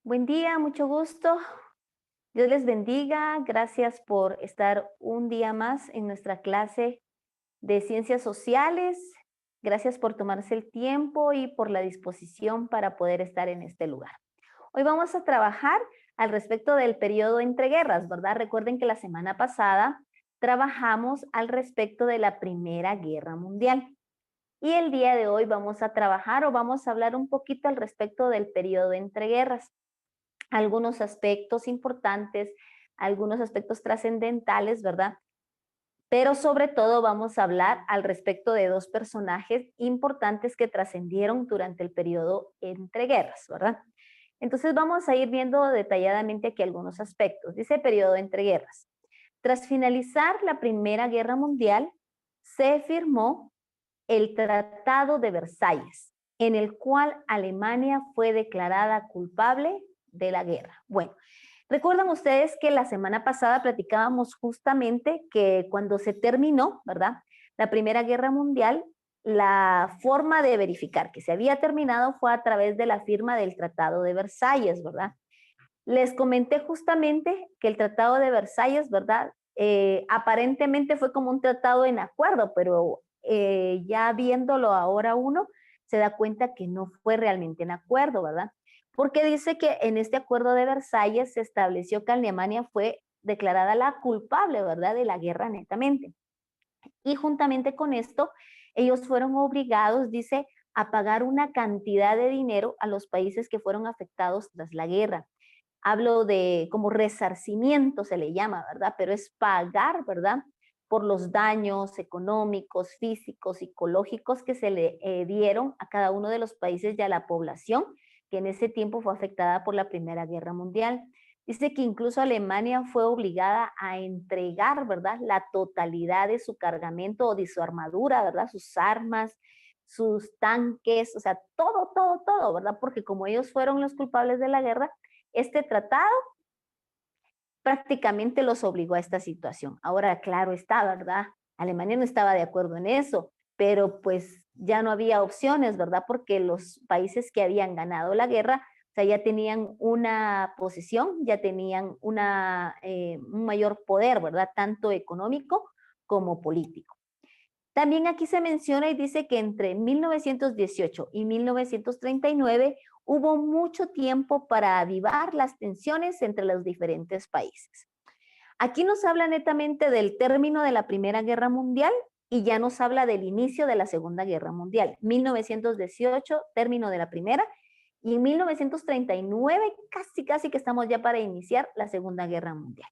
Buen día, mucho gusto. Dios les bendiga. Gracias por estar un día más en nuestra clase de Ciencias Sociales. Gracias por tomarse el tiempo y por la disposición para poder estar en este lugar. Hoy vamos a trabajar al respecto del periodo entre guerras, ¿verdad? Recuerden que la semana pasada trabajamos al respecto de la Primera Guerra Mundial. Y el día de hoy vamos a trabajar o vamos a hablar un poquito al respecto del periodo entre guerras, algunos aspectos importantes, algunos aspectos trascendentales, ¿verdad? Pero sobre todo vamos a hablar al respecto de dos personajes importantes que trascendieron durante el periodo entre guerras, ¿verdad? Entonces vamos a ir viendo detalladamente aquí algunos aspectos. Dice periodo entre guerras. Tras finalizar la Primera Guerra Mundial, se firmó el Tratado de Versalles, en el cual Alemania fue declarada culpable de la guerra. Bueno, recuerdan ustedes que la semana pasada platicábamos justamente que cuando se terminó, ¿verdad? La Primera Guerra Mundial, la forma de verificar que se había terminado fue a través de la firma del Tratado de Versalles, ¿verdad? Les comenté justamente que el Tratado de Versalles, ¿verdad? Aparentemente fue como un tratado en acuerdo, pero ya viéndolo ahora uno se da cuenta que no fue realmente en acuerdo, ¿verdad? Porque dice que en este acuerdo de Versalles se estableció que Alemania fue declarada la culpable, ¿verdad? De la guerra netamente. Y juntamente con esto, ellos fueron obligados, dice, a pagar una cantidad de dinero a los países que fueron afectados tras la guerra. Hablo de como resarcimiento se le llama, ¿verdad? Pero es pagar, ¿verdad? Por los daños económicos, físicos, psicológicos que se le dieron a cada uno de los países y a la población que en ese tiempo fue afectada por la Primera Guerra Mundial. Dice que incluso Alemania fue obligada a entregar, ¿verdad? La totalidad de su cargamento o de su armadura, ¿verdad? Sus armas, sus tanques, o sea, todo, todo, todo, ¿verdad? Porque como ellos fueron los culpables de la guerra, este tratado prácticamente los obligó a esta situación. Ahora, claro está, ¿verdad? Alemania no estaba de acuerdo en eso, pero pues ya no había opciones, ¿verdad? Porque los países que habían ganado la guerra, o sea, ya tenían una posición, ya tenían un mayor poder, ¿verdad? Tanto económico como político. También aquí se menciona y dice que entre 1918 y 1939 hubo mucho tiempo para avivar las tensiones entre los diferentes países. Aquí nos habla netamente del término de la Primera Guerra Mundial y ya nos habla del inicio de la Segunda Guerra Mundial. 1918, término de la Primera, y en 1939 casi que estamos ya para iniciar la Segunda Guerra Mundial.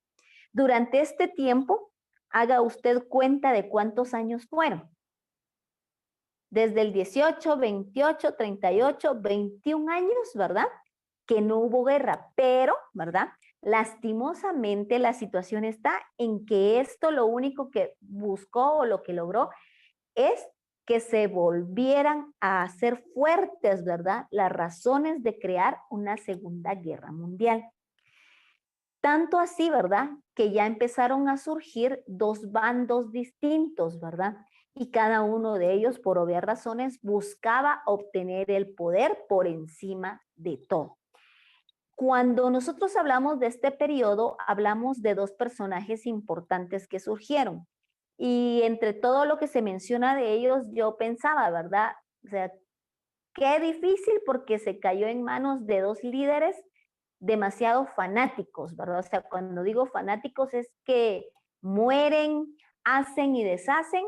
Durante este tiempo, haga usted cuenta de cuántos años fueron. Desde el 18, 28, 38, 21 años, ¿verdad? Que no hubo guerra, pero, ¿verdad? Lastimosamente la situación está en que esto lo único que buscó o lo que logró es que se volvieran a hacer fuertes, ¿verdad? Las razones de crear una segunda guerra mundial. Tanto así, ¿verdad? Que ya empezaron a surgir dos bandos distintos, ¿verdad? Y cada uno de ellos, por obvias razones, buscaba obtener el poder por encima de todo. Cuando nosotros hablamos de este periodo, hablamos de dos personajes importantes que surgieron. Y entre todo lo que se menciona de ellos, yo pensaba, ¿verdad? O sea, qué difícil porque se cayó en manos de dos líderes demasiado fanáticos, ¿verdad? O sea, cuando digo fanáticos es que mueren, hacen y deshacen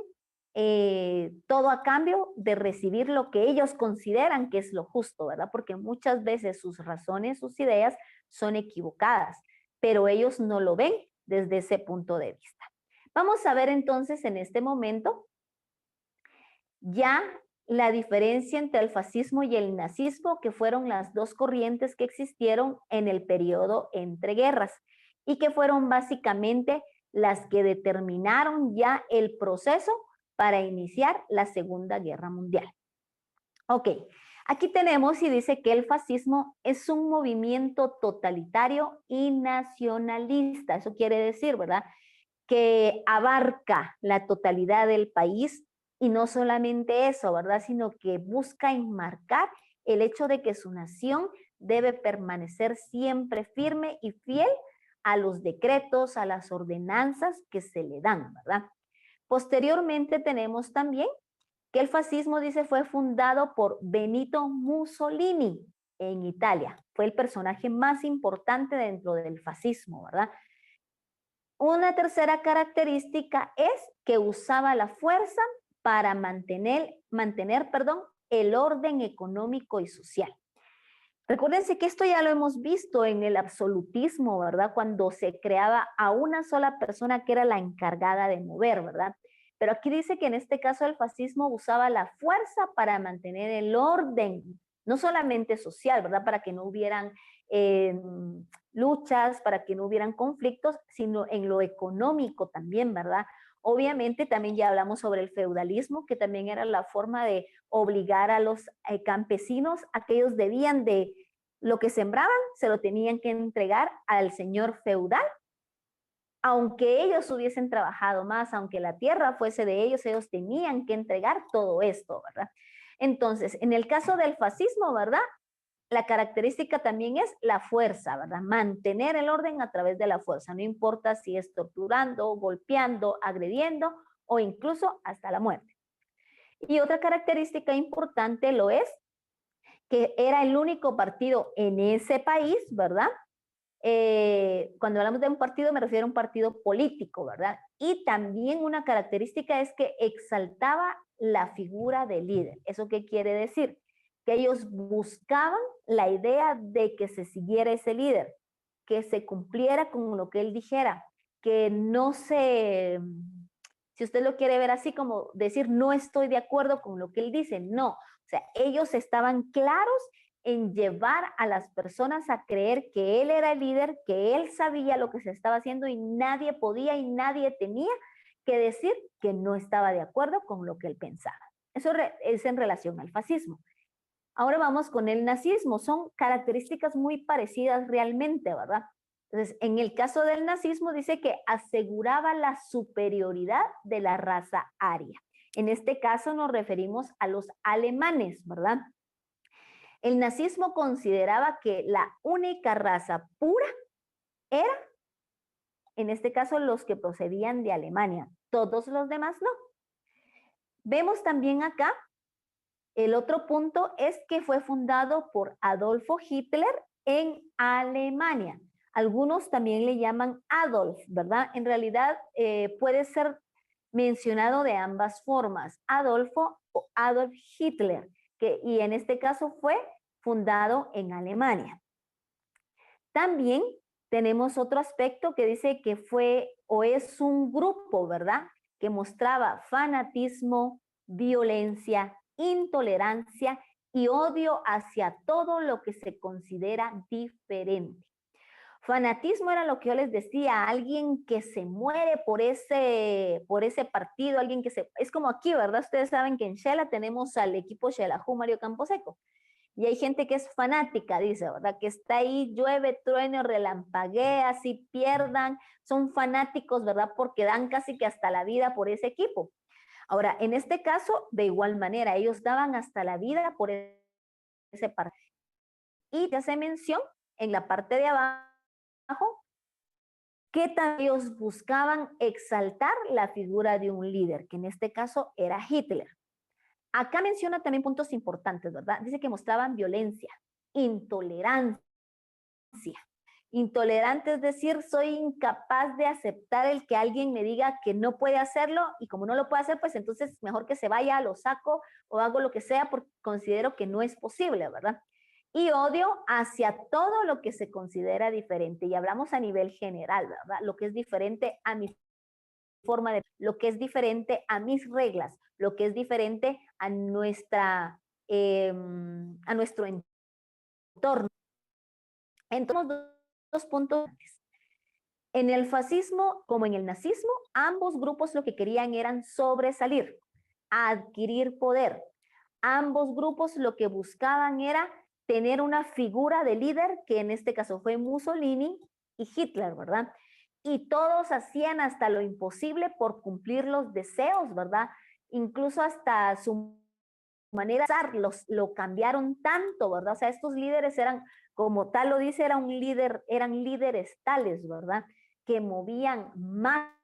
todo a cambio de recibir lo que ellos consideran que es lo justo, ¿verdad? Porque muchas veces sus razones, sus ideas son equivocadas, pero ellos no lo ven desde ese punto de vista. Vamos a ver entonces en este momento ya la diferencia entre el fascismo y el nazismo, que fueron las dos corrientes que existieron en el periodo entre guerras y que fueron básicamente las que determinaron ya el proceso para iniciar la Segunda Guerra Mundial. Ok, aquí tenemos y dice que el fascismo es un movimiento totalitario y nacionalista. Eso quiere decir, ¿verdad? Que abarca la totalidad del país y no solamente eso, ¿verdad? Sino que busca enmarcar el hecho de que su nación debe permanecer siempre firme y fiel a los decretos, a las ordenanzas que se le dan, ¿verdad? Posteriormente tenemos también que el fascismo, dice, fue fundado por Benito Mussolini en Italia. Fue el personaje más importante dentro del fascismo, ¿verdad? Una tercera característica es que usaba la fuerza para mantener, el orden económico y social. Recuérdense que esto ya lo hemos visto en el absolutismo, ¿verdad? Cuando se creaba a una sola persona que era la encargada de mover, ¿verdad? Pero aquí dice que en este caso el fascismo usaba la fuerza para mantener el orden, no solamente social, ¿verdad? Para que no hubieran luchas, para que no hubieran conflictos, sino en lo económico también, ¿verdad? Obviamente también ya hablamos sobre el feudalismo, que también era la forma de obligar a los campesinos a que ellos debían de lo que sembraban, se lo tenían que entregar al señor feudal, aunque ellos hubiesen trabajado más, aunque la tierra fuese de ellos, ellos tenían que entregar todo esto, ¿verdad? Entonces, en el caso del fascismo, ¿verdad? La característica también es la fuerza, ¿verdad? Mantener el orden a través de la fuerza, no importa si es torturando, golpeando, agrediendo o incluso hasta la muerte. Y otra característica importante lo es que era el único partido en ese país, ¿verdad? Cuando hablamos de un partido me refiero a un partido político, ¿verdad? Y también una característica es que exaltaba la figura del líder. ¿Eso qué quiere decir? Que ellos buscaban la idea de que se siguiera ese líder, que se cumpliera con lo que él dijera, que no se, si usted lo quiere ver así como decir, no estoy de acuerdo con lo que él dice, no. O sea, ellos estaban claros en llevar a las personas a creer que él era el líder, que él sabía lo que se estaba haciendo y nadie podía y nadie tenía que decir que no estaba de acuerdo con lo que él pensaba. Eso es en relación al fascismo. Ahora vamos con el nazismo. Son características muy parecidas realmente, ¿verdad? Entonces, en el caso del nazismo dice que aseguraba la superioridad de la raza aria. En este caso nos referimos a los alemanes, ¿verdad? El nazismo consideraba que la única raza pura era, en este caso, los que procedían de Alemania. Todos los demás no. Vemos también acá, el otro punto es que fue fundado por Adolfo Hitler en Alemania. Algunos también le llaman Adolf, ¿verdad? En realidad puede ser mencionado de ambas formas, Adolfo o Adolf Hitler, y en este caso fue fundado en Alemania. También tenemos otro aspecto que dice que fue o es un grupo, ¿verdad? Que mostraba fanatismo, violencia, intolerancia y odio hacia todo lo que se considera diferente. Fanatismo era lo que yo les decía, alguien que se muere por ese partido, alguien que se... Es como aquí, ¿verdad? Ustedes saben que en Shela tenemos al equipo Xelajú Mario Camposeco. Y hay gente que es fanática, dice, ¿verdad? Que está ahí, llueve, trueno, relampaguea, así pierdan. Son fanáticos, ¿verdad? Porque dan casi que hasta la vida por ese equipo. Ahora, en este caso, de igual manera, ellos daban hasta la vida por ese partido. Y ya se mencionó en la parte de abajo que también ellos buscaban exaltar la figura de un líder, que en este caso era Hitler. Acá menciona también puntos importantes, ¿verdad? Dice que mostraban violencia, intolerancia. Intolerante es decir, soy incapaz de aceptar el que alguien me diga que no puede hacerlo y como no lo puede hacer, pues entonces mejor que se vaya, lo saco o hago lo que sea porque considero que no es posible, ¿verdad? Y odio hacia todo lo que se considera diferente. Y hablamos a nivel general, ¿verdad? Lo que es diferente a mi forma de, lo que es diferente a mis reglas, lo que es diferente a nuestro entorno. Entonces, dos puntos. En el fascismo como en el nazismo, ambos grupos lo que querían eran sobresalir, adquirir poder. Ambos grupos lo que buscaban era tener una figura de líder, que en este caso fue Mussolini y Hitler, ¿verdad? Y todos hacían hasta lo imposible por cumplir los deseos, ¿verdad? Incluso hasta su manera de pensar lo cambiaron tanto, ¿verdad? O sea, estos líderes eran, como tal lo dice, eran líderes tales, ¿verdad? Que movían masas.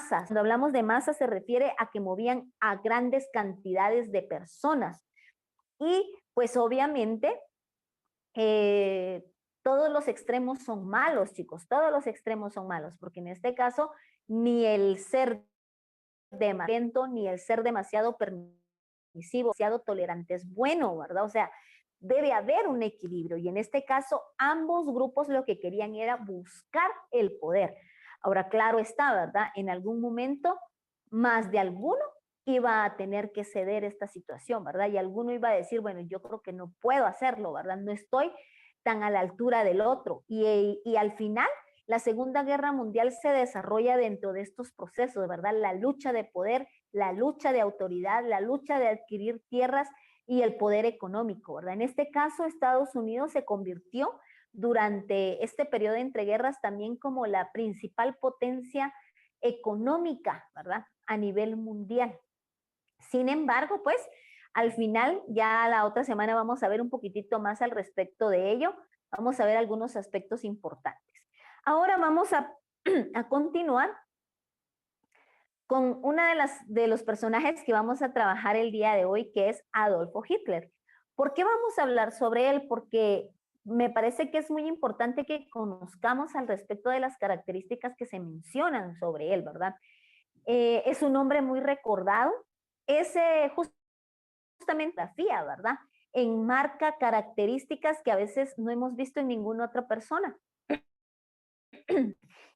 Cuando hablamos de masas se refiere a que movían a grandes cantidades de personas. Y pues obviamente eh, todos los extremos son malos, chicos, todos los extremos son malos, porque en este caso ni el ser demasiado ni el ser demasiado permisivo, demasiado tolerante es bueno, ¿verdad? O sea, debe haber un equilibrio y en este caso ambos grupos lo que querían era buscar el poder. Ahora, claro está, ¿verdad? En algún momento más de alguno iba a tener que ceder esta situación, ¿verdad? Y alguno iba a decir, bueno, yo creo que no puedo hacerlo, ¿verdad? No estoy tan a la altura del otro. Y al final, la Segunda Guerra Mundial se desarrolla dentro de estos procesos, ¿verdad? La lucha de poder, la lucha de autoridad, la lucha de adquirir tierras y el poder económico, ¿verdad? En este caso, Estados Unidos se convirtió durante este periodo entre guerras también como la principal potencia económica, ¿verdad? A nivel mundial. Sin embargo, pues al final, ya la otra semana vamos a ver un poquitito más al respecto de ello. Vamos a ver algunos aspectos importantes. Ahora vamos a continuar con una de los personajes que vamos a trabajar el día de hoy, que es Adolfo Hitler. ¿Por qué vamos a hablar sobre él? Porque me parece que es muy importante que conozcamos al respecto de las características que se mencionan sobre él, ¿verdad? Es un hombre muy recordado, es justamente la FIA, ¿verdad? Enmarca características que a veces no hemos visto en ninguna otra persona.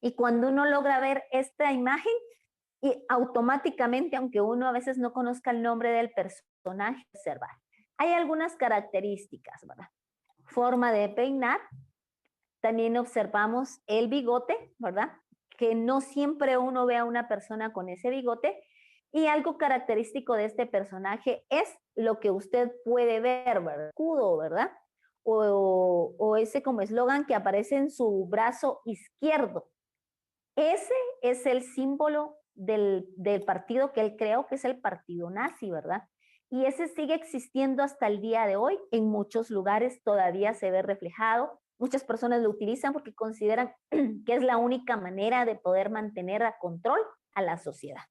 Y cuando uno logra ver esta imagen, y automáticamente, aunque uno a veces no conozca el nombre del personaje, observar. Hay algunas características, ¿verdad? Forma de peinar, también observamos el bigote, ¿verdad? Que no siempre uno ve a una persona con ese bigote. Y algo característico de este personaje es lo que usted puede ver, ¿verdad? Escudo, ¿verdad? O ese como eslogan que aparece en su brazo izquierdo. Ese es el símbolo del partido que él creó, que es el partido nazi, ¿verdad? Y ese sigue existiendo hasta el día de hoy. En muchos lugares todavía se ve reflejado. Muchas personas lo utilizan porque consideran que es la única manera de poder mantener a control a la sociedad.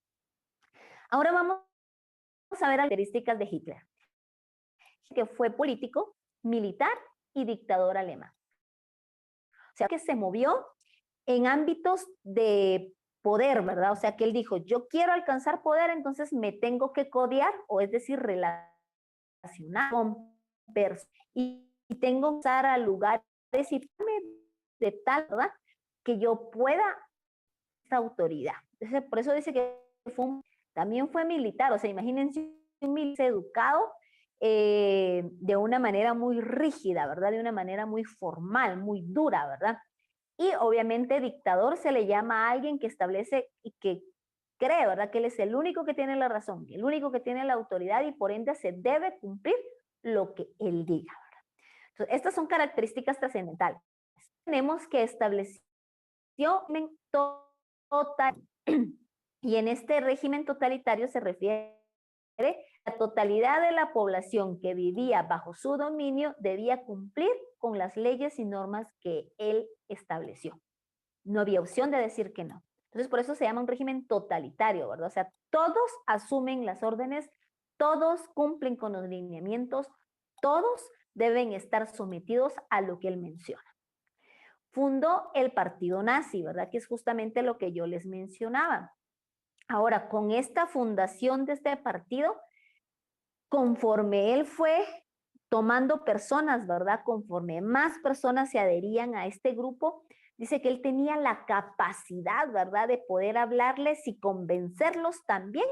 Ahora vamos a ver características de Hitler, que fue político, militar y dictador alemán. O sea, que se movió en ámbitos de poder, ¿verdad? O sea, que él dijo, yo quiero alcanzar poder, entonces me tengo que codear, o es decir, relacionar con personas, y tengo que usar a lugares y de tal, ¿verdad? Que yo pueda esta autoridad. Entonces, por eso dice que también fue militar, o sea, imagínense un militar educado de una manera muy rígida, ¿verdad? De una manera muy formal, muy dura, ¿verdad? Y obviamente dictador se le llama a alguien que establece y que cree, ¿verdad? Que él es el único que tiene la razón, el único que tiene la autoridad y por ende se debe cumplir lo que él diga, ¿verdad? Entonces, estas son características trascendentales. Tenemos que estableció total y en este régimen totalitario se refiere a la totalidad de la población que vivía bajo su dominio debía cumplir con las leyes y normas que él estableció. No había opción de decir que no. Entonces, por eso se llama un régimen totalitario, ¿verdad? O sea, todos asumen las órdenes, todos cumplen con los lineamientos, todos deben estar sometidos a lo que él menciona. Fundó el partido nazi, ¿verdad? Que es justamente lo que yo les mencionaba. Ahora, con esta fundación de este partido, conforme él fue tomando personas, ¿verdad? Conforme más personas se adherían a este grupo, dice que él tenía la capacidad, ¿verdad? De poder hablarles y convencerlos también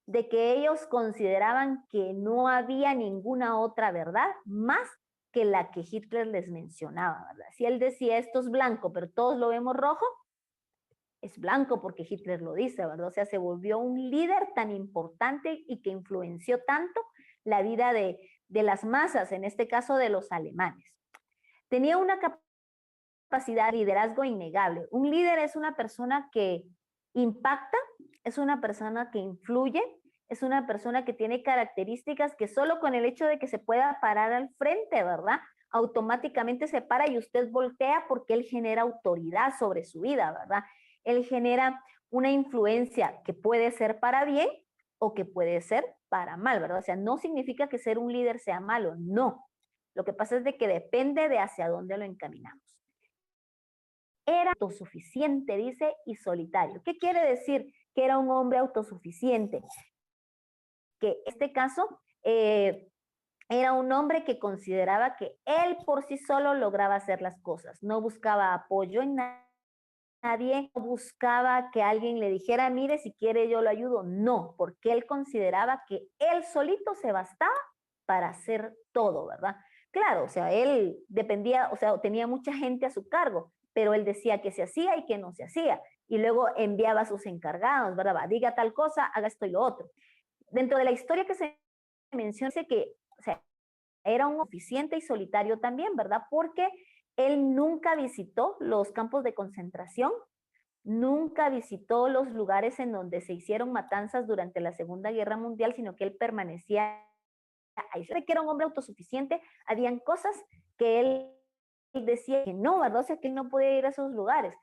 de que ellos consideraban que no había ninguna otra verdad más que la que Hitler les mencionaba, ¿verdad? Si él decía esto es blanco, pero todos lo vemos rojo, es blanco porque Hitler lo dice, ¿verdad? O sea, se volvió un líder tan importante y que influenció tanto la vida de las masas, en este caso de los alemanes. Tenía una capacidad de liderazgo innegable. Un líder es una persona que impacta, es una persona que influye, es una persona que tiene características que solo con el hecho de que se pueda parar al frente, ¿verdad? Automáticamente se para y usted voltea porque él genera autoridad sobre su vida, ¿verdad? Él genera una influencia que puede ser para bien o que puede ser para mal, ¿verdad? O sea, no significa que ser un líder sea malo, no. Lo que pasa es de que depende de hacia dónde lo encaminamos. Era autosuficiente, dice, y solitario. ¿Qué quiere decir que era un hombre autosuficiente? Que en este caso era un hombre que consideraba que él por sí solo lograba hacer las cosas, no buscaba apoyo en nadie, no buscaba que alguien le dijera, mire, si quiere yo lo ayudo, no, porque él consideraba que él solito se bastaba para hacer todo, ¿verdad? Claro, o sea, él dependía, o sea, tenía mucha gente a su cargo, pero él decía que se hacía y que no se hacía, y luego enviaba a sus encargados, ¿verdad? Va, diga tal cosa, haga esto y lo otro. Dentro de la historia que se menciona, dice que, o sea, era un eficiente y solitario también, ¿verdad? Porque él nunca visitó los campos de concentración, nunca visitó los lugares en donde se hicieron matanzas durante la Segunda Guerra Mundial, sino que él permanecía ahí. Que era un hombre autosuficiente, habían cosas que él decía que no, ¿verdad? O sea, que él no podía ir a esos lugares.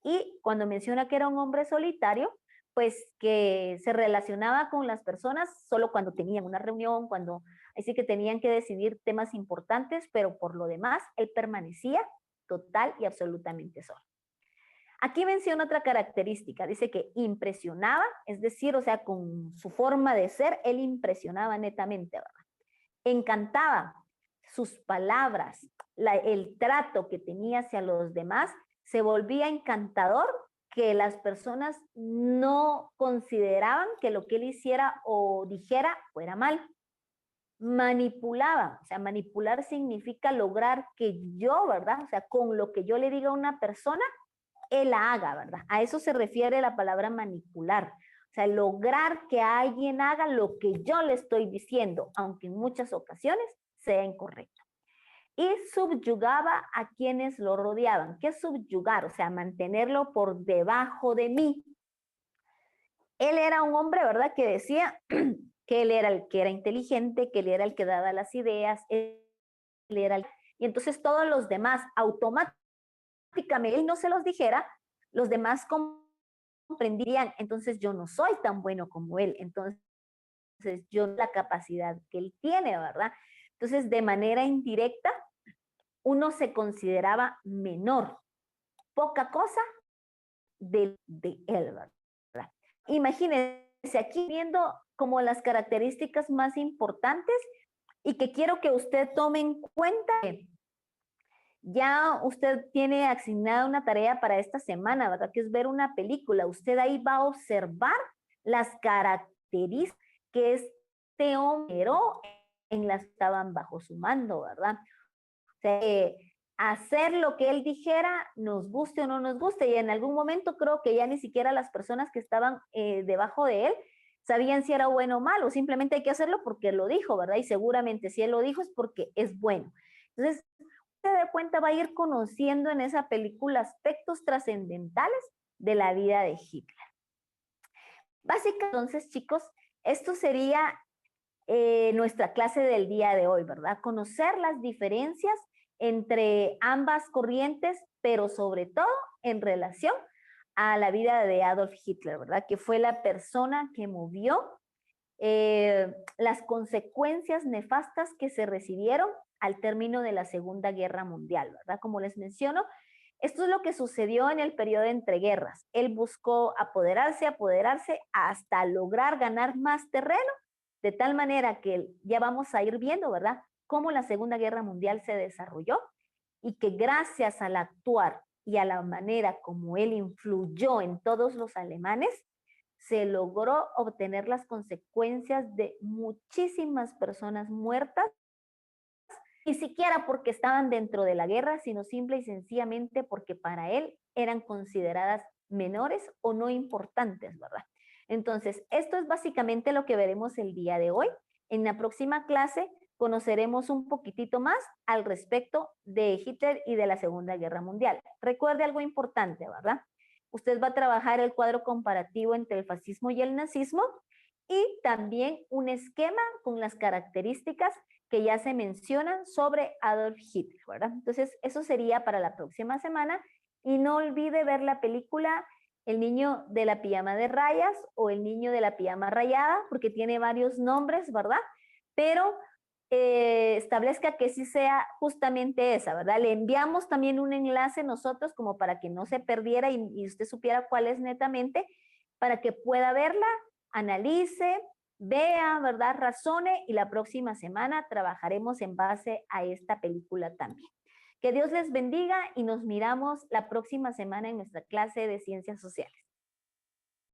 Y cuando menciona que era un hombre solitario, pues que se relacionaba con las personas solo cuando tenían una reunión, cuando así que tenían que decidir temas importantes, pero por lo demás, él permanecía total y absolutamente solo. Aquí menciona otra característica, dice que impresionaba, es decir, o sea, con su forma de ser, él impresionaba netamente, ¿verdad? Encantaba sus palabras, el trato que tenía hacia los demás, se volvía encantador que las personas no consideraban que lo que él hiciera o dijera fuera mal. Manipulaba, o sea, manipular significa lograr que yo, ¿verdad? O sea, con lo que yo le diga a una persona, él la haga, ¿verdad? A eso se refiere la palabra manipular. O sea, lograr que alguien haga lo que yo le estoy diciendo, aunque en muchas ocasiones sea incorrecto. Y subyugaba a quienes lo rodeaban. ¿Qué es subyugar? O sea, mantenerlo por debajo de mí. Él era un hombre, ¿verdad? Que decía que él era el que era inteligente, que él era el que daba las ideas, él era el... Y entonces todos los demás automáticamente, él no se los dijera, los demás comprenderían, entonces yo no soy tan bueno como él, entonces yo la capacidad que él tiene, ¿verdad? Entonces, de manera indirecta, uno se consideraba menor, poca cosa de él, ¿verdad? Imagínense aquí viendo como las características más importantes y que quiero que usted tome en cuenta. Ya usted tiene asignada una tarea para esta semana, ¿verdad? Que es ver una película. Usted ahí va a observar las características que este hombre en las que estaban bajo su mando, ¿verdad? O sea, hacer lo que él dijera, nos guste o no nos guste, y en algún momento creo que ya ni siquiera las personas que estaban debajo de él sabían si era bueno o malo, simplemente hay que hacerlo porque lo dijo, ¿verdad? Y seguramente si él lo dijo es porque es bueno. Entonces, se da cuenta, va a ir conociendo en esa película aspectos trascendentales de la vida de Hitler. Básicamente, entonces, chicos, esto sería nuestra clase del día de hoy, ¿verdad? Conocer las diferencias entre ambas corrientes, pero sobre todo en relación a la vida de Adolf Hitler, ¿verdad? Que fue la persona que movió las consecuencias nefastas que se recibieron al término de la Segunda Guerra Mundial, ¿verdad? Como les menciono, esto es lo que sucedió en el periodo entre guerras. Él buscó apoderarse hasta lograr ganar más terreno, de tal manera que ya vamos a ir viendo, ¿verdad?, cómo la Segunda Guerra Mundial se desarrolló y que gracias al actuar y a la manera como él influyó en todos los alemanes, se logró obtener las consecuencias de muchísimas personas muertas, ni siquiera porque estaban dentro de la guerra, sino simple y sencillamente porque para él eran consideradas menores o no importantes, ¿verdad? Entonces, esto es básicamente lo que veremos el día de hoy. En la próxima clase conoceremos un poquitito más al respecto de Hitler y de la Segunda Guerra Mundial. Recuerde algo importante, ¿verdad? Usted va a trabajar el cuadro comparativo entre el fascismo y el nazismo y también un esquema con las características que ya se mencionan sobre Adolf Hitler, ¿verdad? Entonces, eso sería para la próxima semana. Y no olvide ver la película El niño de la pijama de rayas o El niño de la pijama rayada, porque tiene varios nombres, ¿verdad? Pero establezca que sí sea justamente esa, ¿verdad? Le enviamos también un enlace nosotros como para que no se perdiera y usted supiera cuál es netamente, para que pueda verla, analice, vea, ¿verdad? Razone y la próxima semana trabajaremos en base a esta película también. Que Dios les bendiga y nos miramos la próxima semana en nuestra clase de Ciencias Sociales.